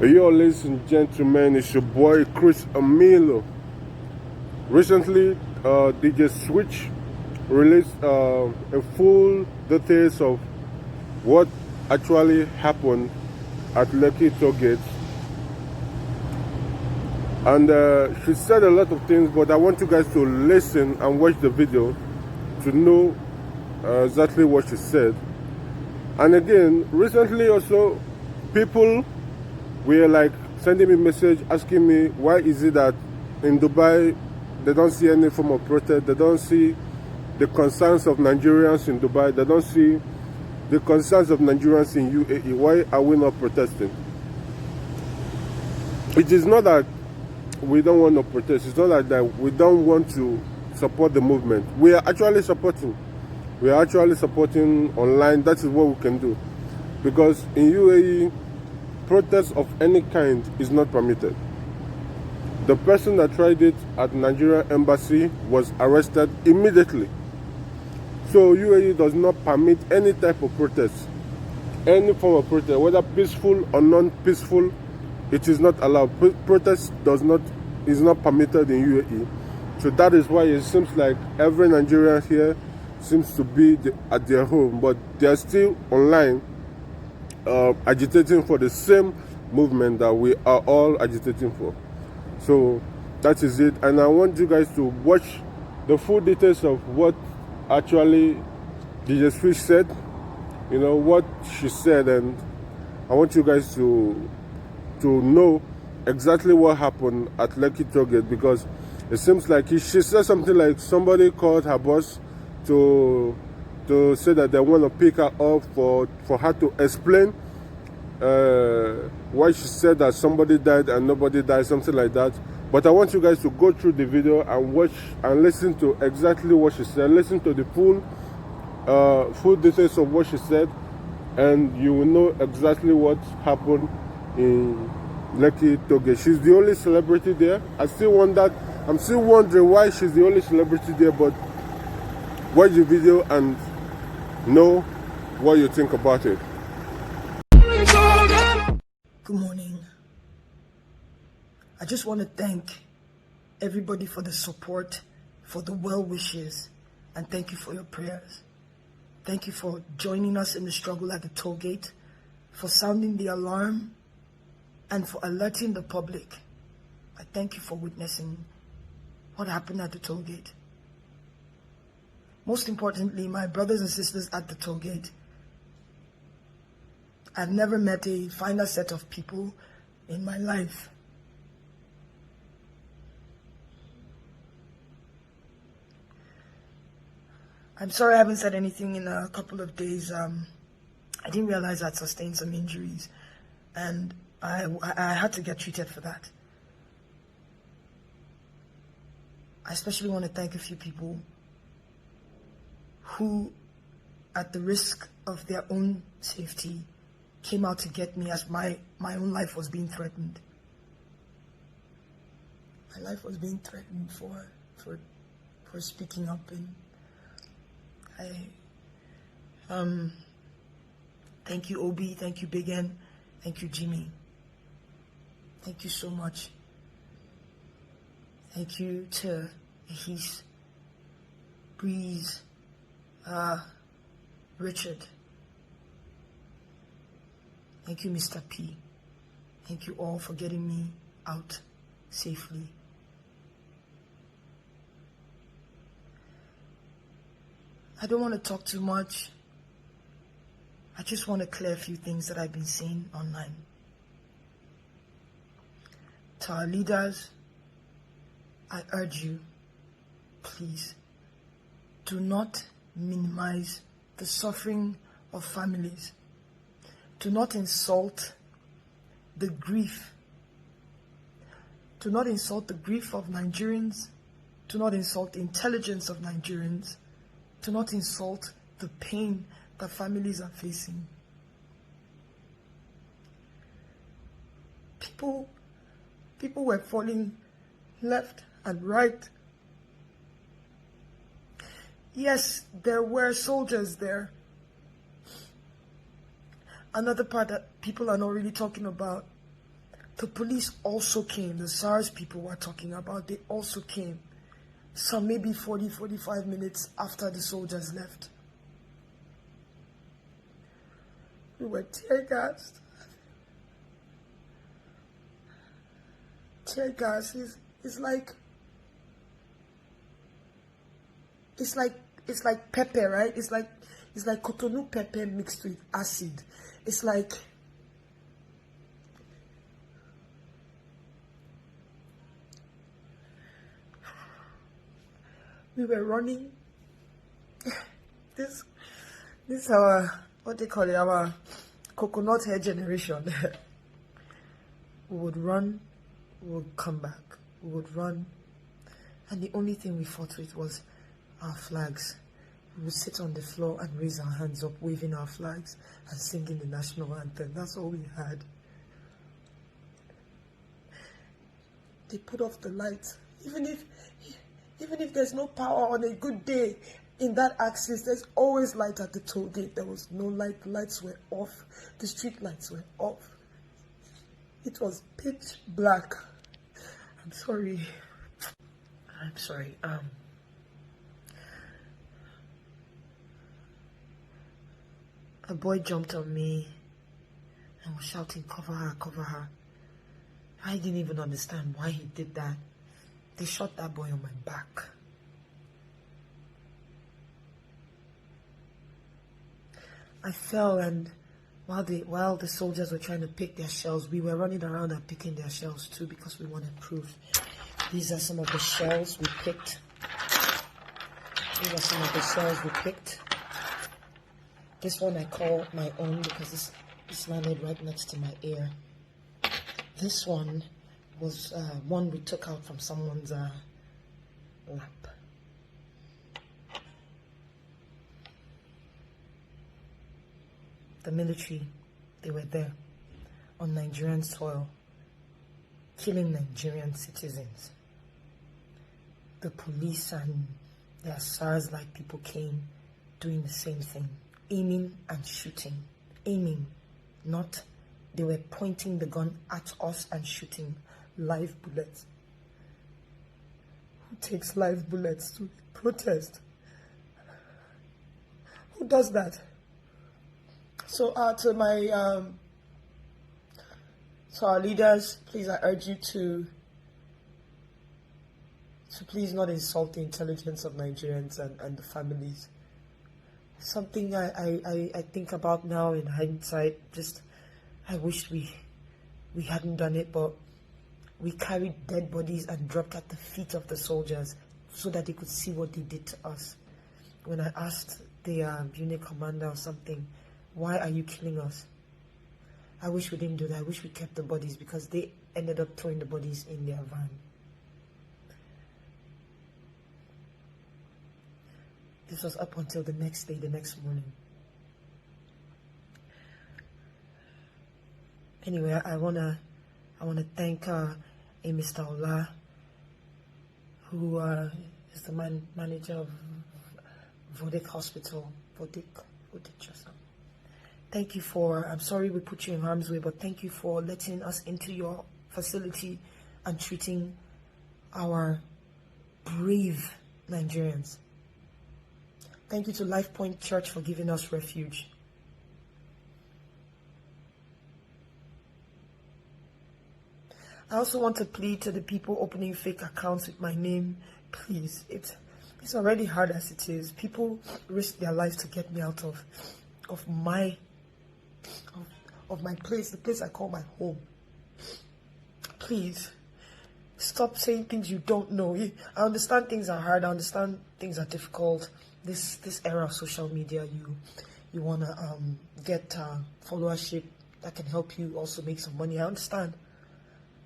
Yo, ladies and gentlemen, it's your boy Chris Amilo. Recently, DJ Switch released a full details of what actually happened at Lekki Toll Gate. And she said a lot of things, but I want you guys to listen and watch the video to know exactly what she said. And again, recently also, people were like sending me message asking me why is it that in Dubai they don't see any form of protest, they don't see the concerns of Nigerians in Dubai, they don't see the concerns of Nigerians in UAE. Why are we not protesting? It is not that we don't want to protest, it's not like that we don't want to support the movement. We are actually supporting. We are actually supporting online. That is what we can do. Because in UAE, protest of any kind is not permitted. The person that tried it at Nigerian embassy was arrested immediately. So UAE does not permit any type of protest, any form of protest, whether peaceful or non-peaceful. It is not allowed. Protest is not permitted in UAE. So that is why it seems like every Nigerian here seems to be at their home, but they are still online agitating for the same movement that we are all agitating for. So that is it, and I want you guys to watch the full details of what actually DJ Fish said, you know, what she said, and I want you guys to know exactly what happened at Lekki Toll Gate, because it seems like she said something like somebody called her boss to say that they want to pick her up for her to explain why she said that somebody died and nobody died, something like that. But I want you guys to go through the video and watch and listen to exactly what she said. Listen to the full details of what she said, and you will know exactly what happened in Lekki Toll Gate. She's the only celebrity there. I'm still wondering why she's the only celebrity there, but watch the video and know what you think about it. Good morning. I just want to thank everybody for the support, for the well wishes, and thank you for your prayers. Thank you for joining us in the struggle at the toll gate, for sounding the alarm, and for alerting the public. I thank you for witnessing what happened at the toll gate. Most importantly, my brothers and sisters at the toll gate, I've never met a finer set of people in my life. I'm sorry I haven't said anything in a couple of days. I didn't realize I'd sustained some injuries, and I had to get treated for that. I especially want to thank a few people who, at the risk of their own safety, came out to get me as my own life was being threatened. My life was being threatened for speaking up, and I thank you Obi, thank you Big N, thank you Jimmy. Thank you so much. Thank you to Ahis, Breeze, Richard. Thank you, Mr. P. Thank you all for getting me out safely. I don't want to talk too much. I just want to clear a few things that I've been seeing online. To our leaders, I urge you, please, do not minimize the suffering of families. Do not insult the grief. Do not insult the grief of Nigerians. Do not insult the intelligence of Nigerians. Do not insult the pain that families are facing. People were falling left and right. Yes, there were soldiers there. Another part that people are not really talking about The police also came. The SARS people were talking about, they also came. Some maybe 45 minutes after the soldiers left. We were tear gassed. Tear gas is like pepper, right? It's like Cotonou pepper mixed with acid. It's like we were running. This our, what they call it, our coconut hair generation. We would run, we would come back, we would run, and the only thing we fought with was our flags. We would sit on the floor and raise our hands up, waving our flags and singing the national anthem. That's all we had. They put off the lights. Even if there's no power on a good day in that axis, there's always light at the toll gate. There was no light. The lights were off. The street lights were off. It was pitch black. I'm sorry. A boy jumped on me and was shouting, "Cover her, cover her." I didn't even understand why he did that. They shot that boy on my back. I fell, and while the soldiers were trying to pick their shells, we were running around and picking their shells too, because we wanted proof. These are some of the shells we picked. This one I call my own because it's landed right next to my ear. This one was one we took out from someone's lap. The military, they were there on Nigerian soil, killing Nigerian citizens. The police and their SARS-like people came doing the same thing, aiming and shooting. Aiming, not, they were pointing the gun at us and shooting live bullets. Who takes live bullets to protest? Who does that? So to our leaders, please, I urge you to please not insult the intelligence of Nigerians and the families. Something I think about now in hindsight, just I wish we hadn't done it, but we carried dead bodies and dropped at the feet of the soldiers so that they could see what they did to us. When I asked the unit commander or something, "Why are you killing us?" I wish we didn't do that. I wish we kept the bodies, because they ended up throwing the bodies in their van. This was up until the next day, the next morning. Anyway, I wanna thank Mr. Ola, who is the manager of Vodek Hospital. Vodek just now. Thank you for, I'm sorry we put you in harm's way, but thank you for letting us into your facility and treating our brave Nigerians. Thank you to Life Point Church for giving us refuge. I also want to plead to the people opening fake accounts with my name. Please, it's already hard as it is. People risk their lives to get me out of my place, the place I call my home. Please, stop saying things you don't know. I understand things are hard. I understand things are difficult. This era of social media, you wanna get followership that can help you also make some money. I understand.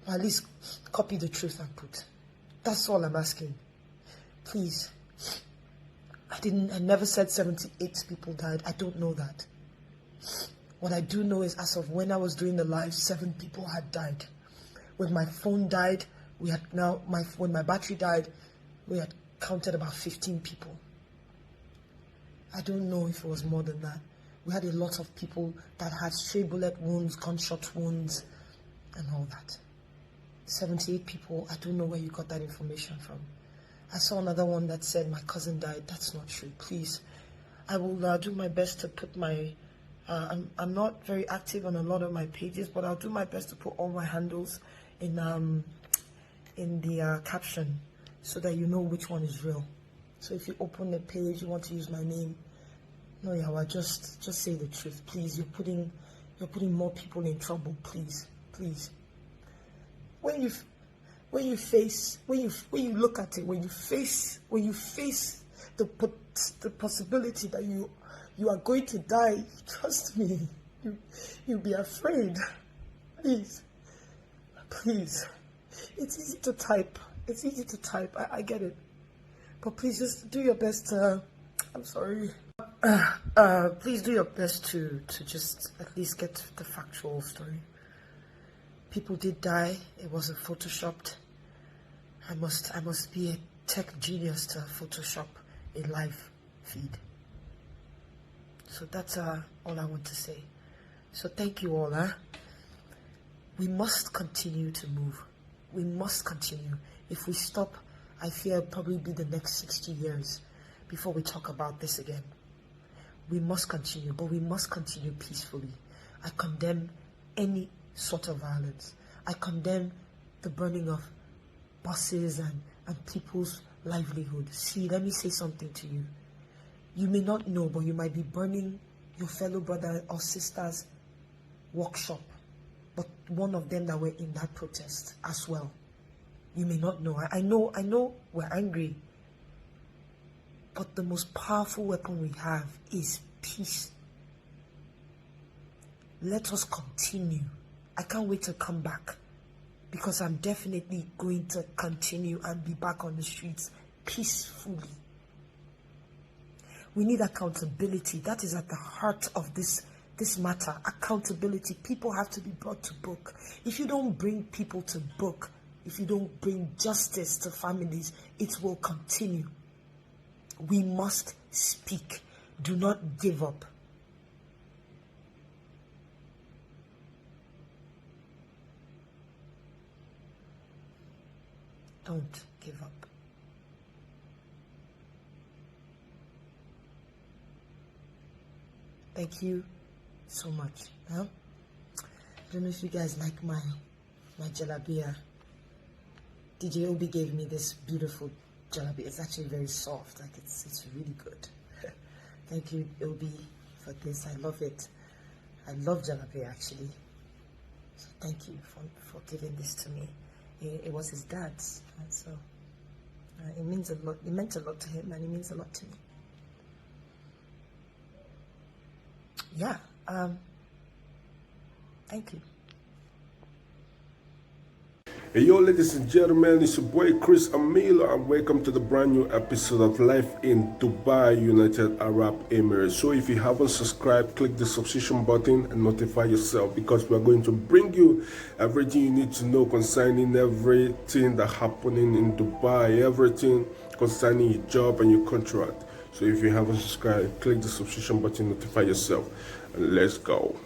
But at least copy the truth and put. That's all I'm asking. Please. I never said 78 people died. I don't know that. What I do know is, as of when I was doing the live, 7 people had died. When my phone died, when my battery died, we had counted about 15 people. I don't know if it was more than that. We had a lot of people that had stray bullet wounds, gunshot wounds, and all that. 78 people, I don't know where you got that information from. I saw another one that said my cousin died. That's not true. Please, I will do my best to put my, I'm not very active on a lot of my pages, but I'll do my best to put all my handles in the caption so that you know which one is real. So if you open the page, you want to use my name, no, Yawa, just say the truth, please. You're putting more people in trouble, please. When you look at it, when you face the possibility that you are going to die, trust me, you'll be afraid. Please. It's easy to type. I get it. But please just do your best to, I'm sorry. Please do your best to just at least get the factual story. People did die. It wasn't photoshopped. I must be a tech genius to Photoshop a live feed. So that's all I want to say. So thank you all. We must continue to move. We must continue. If we stop, I fear it'll probably be the next 60 years before we talk about this again. We must continue, but we must continue peacefully. I condemn any sort of violence. I condemn the burning of buses and people's livelihood. See, let me say something to you. You may not know, but you might be burning your fellow brother or sister's workshop, but one of them that were in that protest as well. You may not know. I know we're angry, but the most powerful weapon we have is peace. Let us continue. I can't wait to come back, because I'm definitely going to continue and be back on the streets peacefully. We need accountability. That is at the heart of this matter. Accountability. People have to be brought to book. If you don't bring people to book, if you don't bring justice to families, it will continue. We must speak. Do not give up. Don't give up. Thank you so much. I don't know if you guys like my jalabia. DJ Obi gave me this beautiful jalabia. It's actually very soft. Like it's really good. Thank you, Obi, for this. I love it. I love jalabia actually. So thank you for giving this to me. It was his dad's, and so it means a lot. It meant a lot to him, and it means a lot to me. Yeah. Thank you. Hey yo, ladies and gentlemen, it's your boy Chris Amila, and welcome to the brand new episode of Life in Dubai, United Arab Emirates. So if you haven't subscribed, click the subscription button and notify yourself, because we are going to bring you everything you need to know concerning everything that's happening in Dubai, everything concerning your job and your contract. So if you haven't subscribed, click the subscription button, notify yourself, and let's go.